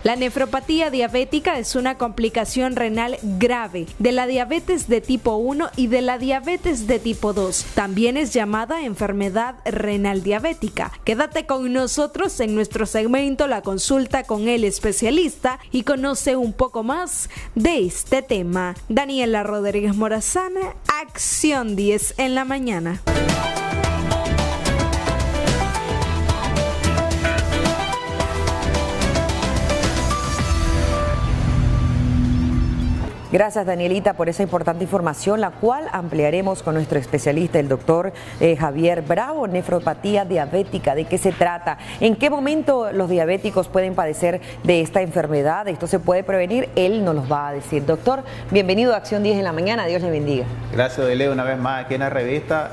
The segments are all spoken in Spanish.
La nefropatía diabética es una complicación renal grave de la diabetes de tipo 1 y de la diabetes de tipo 2. También es llamada enfermedad renal diabética. Quédate con nosotros en nuestro segmento La Consulta con el Especialista y conoce un poco más de este tema. Daniela Rodríguez Morazán, Acción 10 en la mañana. Gracias, Danielita, por esa importante información, la cual ampliaremos con nuestro especialista, el doctor Javier Bravo. Nefropatía diabética, ¿de qué se trata? ¿En qué momento los diabéticos pueden padecer de esta enfermedad? ¿Esto se puede prevenir? Él nos los va a decir. Doctor, bienvenido a Acción 10 en la mañana. Dios le bendiga. Gracias, Dele, una vez más aquí en la revista.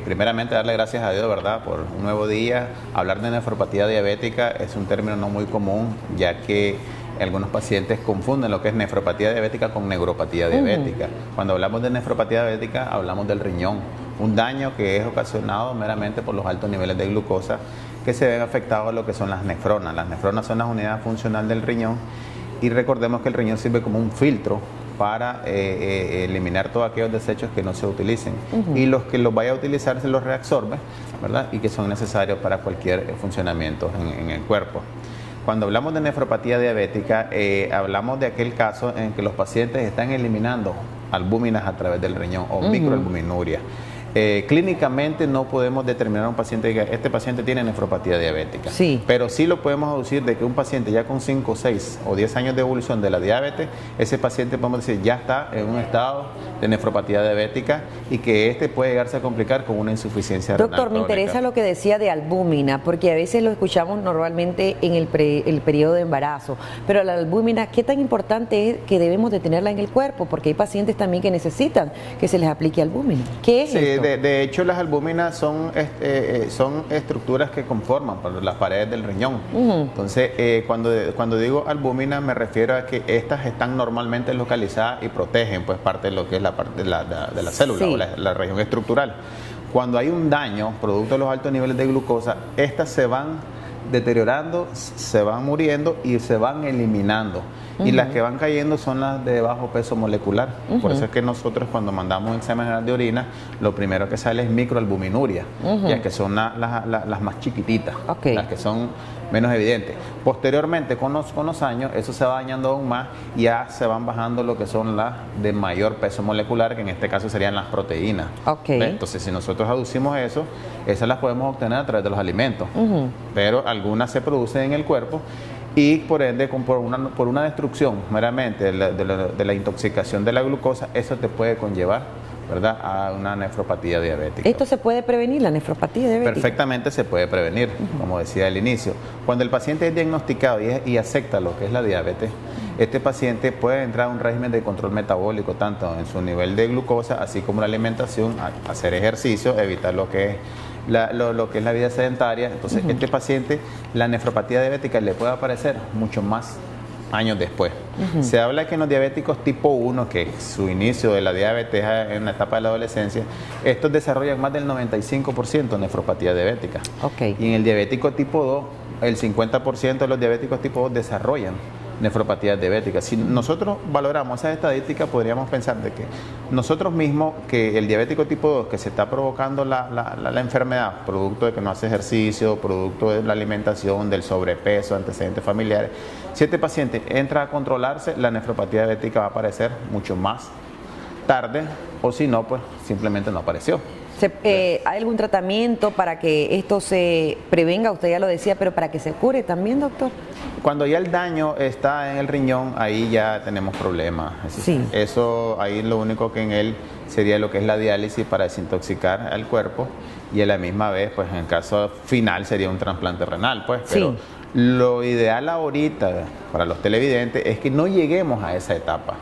Primeramente, darle gracias a Dios, ¿verdad?, por un nuevo día. Hablar de nefropatía diabética es un término no muy común, ya que algunos pacientes confunden lo que es nefropatía diabética con neuropatía diabética. Cuando hablamos de nefropatía diabética, hablamos del riñón, un daño que es ocasionado meramente por los altos niveles de glucosa que se ven afectados a lo que son las nefronas. Las nefronas son las unidades funcionales del riñón y recordemos que el riñón sirve como un filtro para eliminar todos aquellos desechos que no se utilicen y los que los vaya a utilizar se los reabsorbe, ¿verdad?, y que son necesarios para cualquier funcionamiento en el cuerpo. Cuando hablamos de nefropatía diabética, hablamos de aquel caso en que los pacientes están eliminando albúminas a través del riñón o microalbuminuria. Clínicamente no podemos determinar a un paciente que este paciente tiene nefropatía diabética, pero sí lo podemos deducir de que un paciente ya con 5, 6 o 10 años de evolución de la diabetes, ese paciente podemos decir ya está en un estado de nefropatía diabética y que este puede llegarse a complicar con una insuficiencia renal crónica. Doctor, me interesa lo que decía de albúmina, porque a veces lo escuchamos normalmente en el periodo de embarazo, pero la albúmina, ¿qué tan importante es que debemos de tenerla en el cuerpo? Porque hay pacientes también que necesitan que se les aplique albúmina. ¿Qué es esto? De hecho, las albúminas son estructuras que conforman las paredes del riñón. Entonces, cuando digo albúmina, me refiero a que estas están normalmente localizadas y protegen pues parte de lo que es la parte de la célula o la región estructural. Cuando hay un daño producto de los altos niveles de glucosa, estas se van deteriorando, se van muriendo y se van eliminando. Y las que van cayendo son las de bajo peso molecular. Por eso es que nosotros cuando mandamos un examen general de orina, lo primero que sale es microalbuminuria, ya que son las más chiquititas, las que son menos evidentes. Posteriormente, con los años, eso se va dañando aún más y ya se van bajando lo que son las de mayor peso molecular, que en este caso serían las proteínas. Entonces, si nosotros aducimos eso, esas las podemos obtener a través de los alimentos, pero algunas se producen en el cuerpo y por ende por una destrucción meramente de la intoxicación de la glucosa, eso te puede conllevar, ¿verdad?, a una nefropatía diabética. ¿Esto se puede prevenir, la nefropatía diabética? Perfectamente se puede prevenir, como decía al inicio. Cuando el paciente es diagnosticado y acepta lo que es la diabetes, este paciente puede entrar a un régimen de control metabólico, tanto en su nivel de glucosa, así como la alimentación, hacer ejercicio, evitar lo que es la vida sedentaria. Entonces, este paciente, la nefropatía diabética le puede aparecer mucho más años después. Se habla que en los diabéticos tipo 1, que su inicio de la diabetes es en la etapa de la adolescencia, estos desarrollan más del 95% de nefropatía diabética. Y en el diabético tipo 2, el 50% de los diabéticos tipo 2 desarrollan nefropatía diabética. Si nosotros valoramos esas estadísticas, podríamos pensar de que nosotros mismos, que el diabético tipo 2, que se está provocando la enfermedad, producto de que no hace ejercicio, producto de la alimentación, del sobrepeso, antecedentes familiares, si este paciente entra a controlarse, la nefropatía diabética va a aparecer mucho más tarde, o si no, pues simplemente no apareció. ¿Hay algún tratamiento para que esto se prevenga? Usted ya lo decía, pero para que se cure también, doctor. Cuando ya el daño está en el riñón, ahí ya tenemos problemas. Eso, ahí lo único que en él sería lo que es la diálisis para desintoxicar al cuerpo y a la misma vez, pues en el caso final sería un trasplante renal, pues. Pero lo ideal ahorita para los televidentes es que no lleguemos a esa etapa.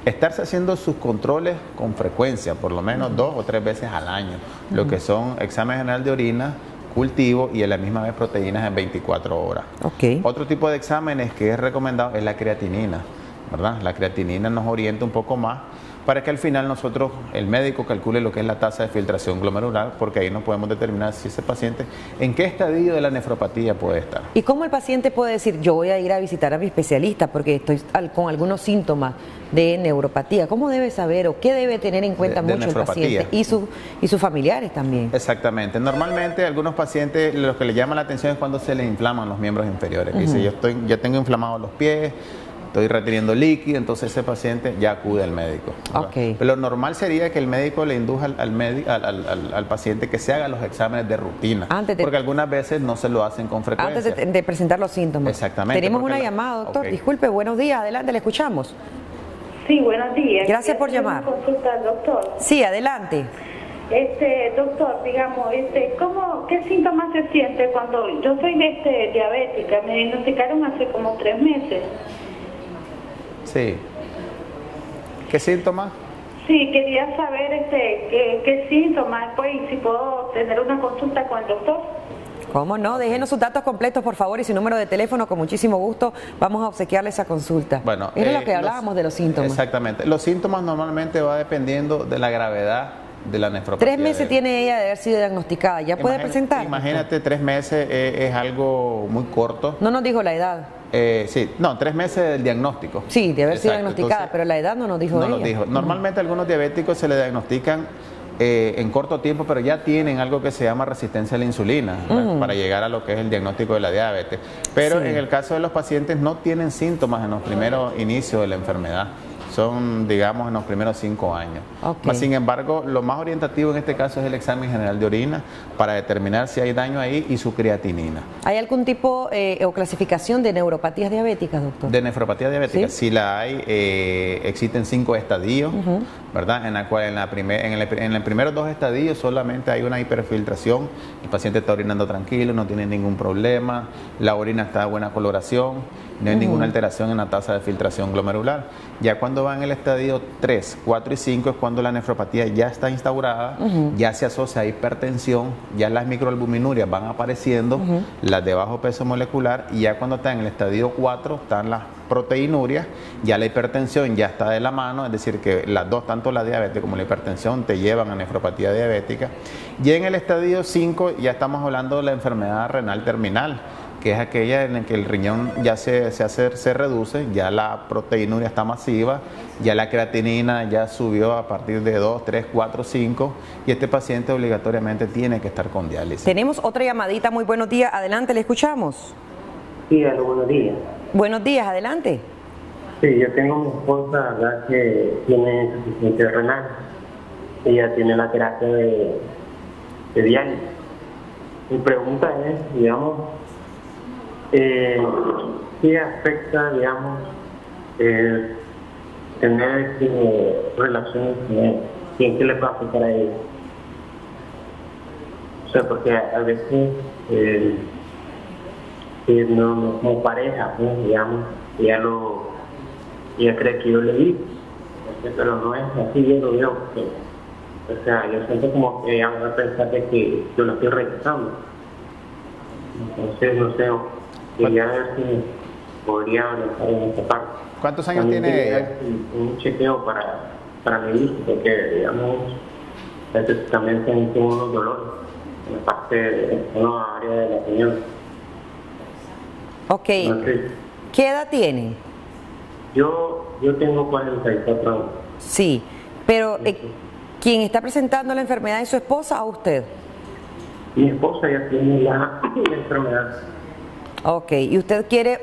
Estarse haciendo sus controles con frecuencia, por lo menos 2 o 3 veces al año, lo que son examen general de orina, cultivo y a la misma vez proteínas en 24 horas. Otro tipo de exámenes que es recomendado es la creatinina, ¿verdad? La creatinina nos orienta un poco más para que al final nosotros, el médico calcule lo que es la tasa de filtración glomerular, porque ahí nos podemos determinar si ese paciente, en qué estadio de la nefropatía puede estar. ¿Y cómo el paciente puede decir, yo voy a ir a visitar a mi especialista porque estoy con algunos síntomas de neuropatía? ¿Cómo debe saber o qué debe tener en cuenta mucho el paciente y sus familiares también? Exactamente. Normalmente algunos pacientes lo que le llama la atención es cuando se les inflaman los miembros inferiores. Dice, ya tengo inflamados los pies, estoy reteniendo líquido, entonces ese paciente ya acude al médico. Okay. Pero lo normal sería que el médico le induja al paciente que se haga los exámenes de rutina, porque algunas veces no se lo hacen con frecuencia. Antes de presentar los síntomas. Exactamente. Tenemos una llamada, doctor. Okay. Disculpe, buenos días, adelante, le escuchamos. Sí, buenos días. Gracias por llamar. Consulta al doctor. Sí, adelante. Doctor, digamos, ¿qué síntomas se siente cuando yo soy diabética? Me diagnosticaron hace como 3 meses. Sí. ¿Qué síntomas? Sí, quería saber qué síntomas, pues, y si puedo tener una consulta con el doctor. ¿Cómo no? Déjenos sus datos completos, por favor, y su número de teléfono, con muchísimo gusto vamos a obsequiarle esa consulta. Bueno, era lo que hablábamos de los síntomas. Exactamente. Los síntomas normalmente va dependiendo de la gravedad de la nefropatía. 3 meses tiene ella de haber sido diagnosticada. ¿Ya puede presentar? Imagínate, 3 meses es algo muy corto. No nos dijo la edad. Sí, no, 3 meses del diagnóstico. Sí, de haber sido diagnosticada, entonces, pero la edad no nos dijo ella. No nos dijo. Normalmente algunos diabéticos se le diagnostican en corto tiempo, pero ya tienen algo que se llama resistencia a la insulina para llegar a lo que es el diagnóstico de la diabetes. Pero en el caso de los pacientes no tienen síntomas en los primeros inicios de la enfermedad. Son, digamos, en los primeros 5 años. Okay. Sin embargo, lo más orientativo en este caso es el examen general de orina para determinar si hay daño ahí y su creatinina. ¿Hay algún tipo o clasificación de neuropatías diabéticas, doctor? De nefropatía diabética, sí la hay. Existen 5 estadios, ¿verdad? En la cual en los primeros 2 estadios solamente hay una hiperfiltración. El paciente está orinando tranquilo, no tiene ningún problema, la orina está de buena coloración, no hay ninguna alteración en la tasa de filtración glomerular. Ya cuando va en el estadio 3, 4 y 5 es cuando la nefropatía ya está instaurada, ya se asocia a hipertensión, ya las microalbuminurias van apareciendo, las de bajo peso molecular, y ya cuando está en el estadio 4 están las proteinurias, ya la hipertensión ya está de la mano, es decir que las dos, tanto la diabetes como la hipertensión, te llevan a nefropatía diabética. Y en el estadio 5 ya estamos hablando de la enfermedad renal terminal, que es aquella en la que el riñón ya se reduce, ya la proteinuria está masiva, ya la creatinina ya subió a partir de 2, 3, 4, 5, y este paciente obligatoriamente tiene que estar con diálisis. Tenemos otra llamadita. Muy buenos días, adelante, le escuchamos. Sí, buenos días. Buenos días, adelante. Sí, yo tengo mi esposa, ¿verdad?, que tiene insuficiencia renal. Ella tiene la terapia de diálisis. Mi pregunta es, digamos, ¿qué afecta, digamos, tener relaciones con él? ¿Qué le puede afectar a ella? O sea, porque a veces no como pareja, pues, digamos, ella cree que yo le di, pero no es así, yo lo veo, porque, o sea, yo siento como que ella va a pensar de que yo lo estoy rechazando. Entonces, no sé, quería ver si podría avanzar en esta parte. ¿Cuántos años tiene ella? Un chequeo para mi hija, porque, digamos, a veces también tengo unos dolores en la parte de una área de la riñón. Ok. Entonces, ¿qué edad tiene? Yo tengo 44 años. Sí, pero ¿quién está presentando la enfermedad es su esposa o usted? Mi esposa ya tiene la enfermedad. Ok, ¿y usted quiere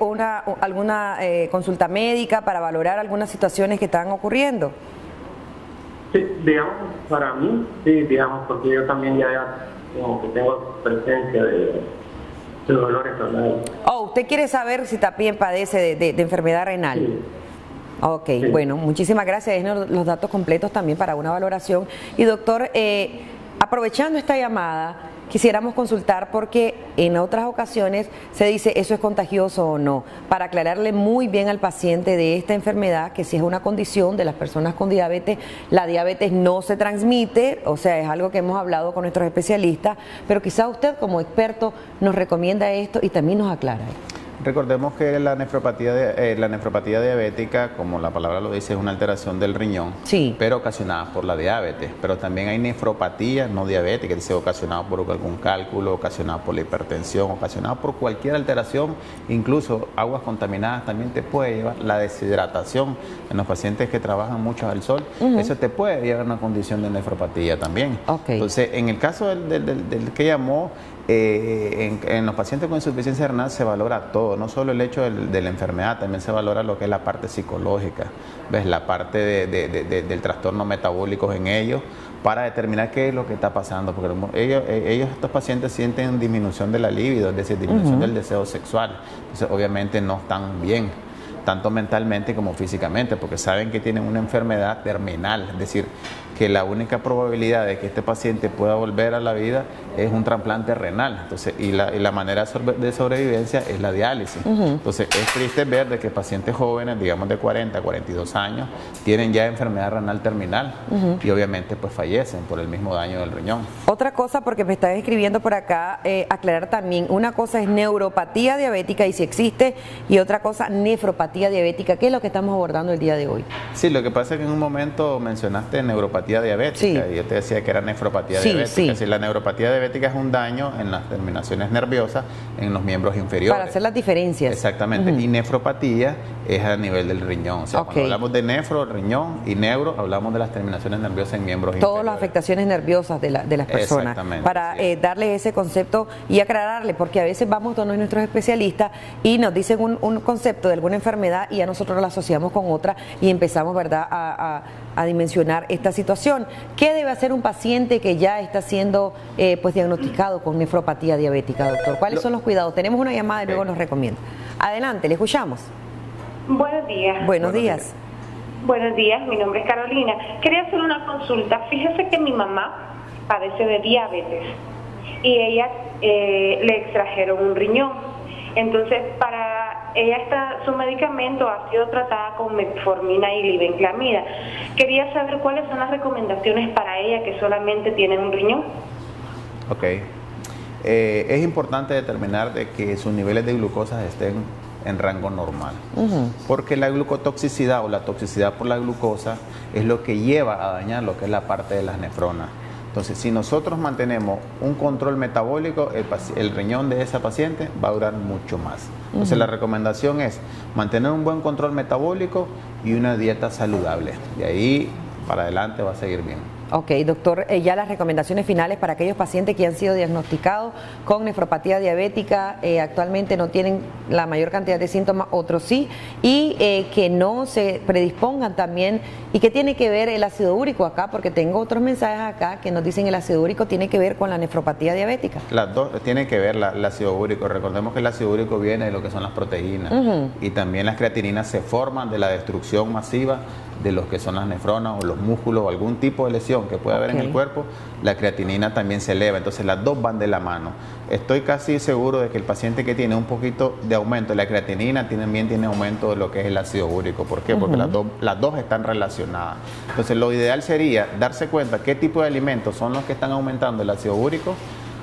alguna consulta médica para valorar algunas situaciones que están ocurriendo? Sí, digamos, para mí, sí, digamos, porque yo también ya como que tengo presencia de dolores renales. Oh, ¿usted quiere saber si también padece de enfermedad renal? Sí. Ok, sí. Bueno, muchísimas gracias. Denos los datos completos también para una valoración. Y doctor, aprovechando esta llamada, quisiéramos consultar porque en otras ocasiones se dice eso es contagioso o no, para aclararle muy bien al paciente de esta enfermedad que si es una condición de las personas con diabetes, la diabetes no se transmite, o sea, es algo que hemos hablado con nuestros especialistas, pero quizá usted como experto nos recomienda esto y también nos aclara. Recordemos que la nefropatía diabética, como la palabra lo dice, es una alteración del riñón, sí, pero ocasionada por la diabetes. Pero también hay nefropatía no diabética, es decir, ocasionada por algún cálculo, ocasionada por la hipertensión, ocasionada por cualquier alteración, incluso aguas contaminadas también te puede llevar, la deshidratación en los pacientes que trabajan mucho al sol, eso te puede llevar a una condición de nefropatía también. Entonces, en el caso del que llamó, en los pacientes con insuficiencia renal se valora todo, no solo el hecho de la enfermedad, también se valora lo que es la parte psicológica, ¿ves? La parte del trastorno metabólico en ellos, para determinar qué es lo que está pasando, porque estos pacientes sienten disminución de la libido, es decir, disminución del deseo sexual, entonces obviamente no están bien, tanto mentalmente como físicamente, porque saben que tienen una enfermedad terminal, es decir, que la única probabilidad de que este paciente pueda volver a la vida es un trasplante renal. Entonces, y la manera de sobrevivencia es la diálisis. Entonces, es triste ver de que pacientes jóvenes, digamos de 40 a 42 años, tienen ya enfermedad renal terminal y obviamente pues fallecen por el mismo daño del riñón. Otra cosa, porque me están escribiendo por acá, aclarar también, una cosa es neuropatía diabética y si existe, y otra cosa nefropatía diabética. ¿Qué es lo que estamos abordando el día de hoy? Sí, lo que pasa es que en un momento mencionaste neuropatía diabética, sí, y yo te decía que era nefropatía diabética. Sí. Es decir, la neuropatía diabética es un daño en las terminaciones nerviosas en los miembros inferiores. Para hacer las diferencias. Exactamente. Y nefropatía es a nivel del riñón. O sea, cuando hablamos de nefro, riñón, y neuro, hablamos de las terminaciones nerviosas en miembros inferiores. Todas las afectaciones nerviosas de las personas. Exactamente. Para darle ese concepto y aclararle, porque a veces vamos donde nuestros especialistas y nos dicen un concepto de alguna enfermedad y a nosotros lo asociamos con otra y empezamos, ¿verdad?, a dimensionar esta situación. ¿Qué debe hacer un paciente que ya está siendo pues diagnosticado con nefropatía diabética, doctor? ¿Cuáles son los cuidados? Tenemos una llamada y luego nos recomienda. Adelante, le escuchamos. Buenos días. Buenos días. Buenos días, mi nombre es Carolina. Quería hacer una consulta. Fíjese que mi mamá padece de diabetes y ella le extrajeron un riñón. Entonces, para ella su medicamento ha sido tratada con metformina y glibenclamida. Quería saber cuáles son las recomendaciones para ella que solamente tiene un riñón. Ok. Es importante determinar de que sus niveles de glucosa estén en rango normal, porque la glucotoxicidad o la toxicidad por la glucosa es lo que lleva a dañar lo que es la parte de las nefronas. Entonces, si nosotros mantenemos un control metabólico, el riñón de esa paciente va a durar mucho más. Entonces, la recomendación es mantener un buen control metabólico y una dieta saludable. De ahí para adelante va a seguir bien. Ok, doctor, ya las recomendaciones finales para aquellos pacientes que han sido diagnosticados con nefropatía diabética, actualmente no tienen la mayor cantidad de síntomas, otros sí, y que no se predispongan también, y que tiene que ver el ácido úrico acá, porque tengo otros mensajes acá que nos dicen el ácido úrico tiene que ver con la nefropatía diabética. Las dos tienen que ver el ácido úrico. Recordemos que el ácido úrico viene de lo que son las proteínas y también las creatininas se forman de la destrucción masiva de los que son las nefronas o los músculos o algún tipo de lesión que puede haber en el cuerpo. La creatinina también se eleva, entonces las dos van de la mano. Estoy casi seguro de que el paciente que tiene un poquito de aumento de la creatinina también tiene aumento de lo que es el ácido úrico. ¿Por qué? Porque las dos están relacionadas. Entonces lo ideal sería darse cuenta qué tipo de alimentos son los que están aumentando el ácido úrico,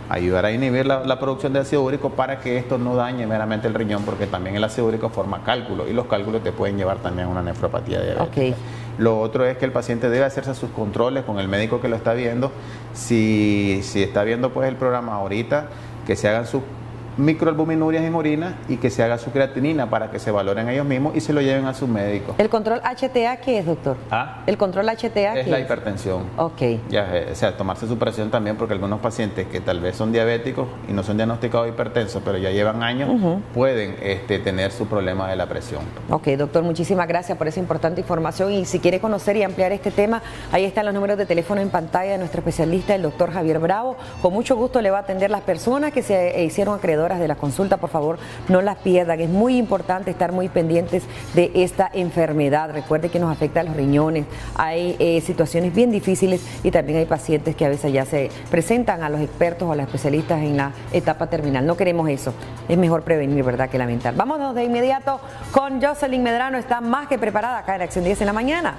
ayudar a inhibir la producción de ácido úrico para que esto no dañe meramente el riñón, porque también el ácido úrico forma cálculos y los cálculos te pueden llevar también a una nefropatía diabética. Lo otro es que el paciente debe hacerse sus controles con el médico que lo está viendo. Si está viendo pues el programa ahorita, que se hagan sus microalbuminurias en orina y que se haga su creatinina para que se valoren ellos mismos y se lo lleven a su médico. ¿El control HTA qué es, doctor? ¿El control HTA es la hipertensión. O sea, tomarse su presión también, porque algunos pacientes que tal vez son diabéticos y no son diagnosticados hipertensos, pero ya llevan años, pueden tener su problema de la presión. Ok, doctor, muchísimas gracias por esa importante información, y si quiere conocer y ampliar este tema, ahí están los números de teléfono en pantalla de nuestro especialista, el doctor Javier Bravo. Con mucho gusto le va a atender. Las personas que se hicieron acreedores de la consulta, por favor, no las pierdan. Es muy importante estar muy pendientes de esta enfermedad. Recuerde que nos afecta a los riñones. Hay situaciones bien difíciles y también hay pacientes que a veces ya se presentan a los expertos o a los especialistas en la etapa terminal. No queremos eso. Es mejor prevenir, ¿verdad?, que lamentar. Vámonos de inmediato con Jocelyn Medrano. Está más que preparada acá en Acción 10 en la mañana.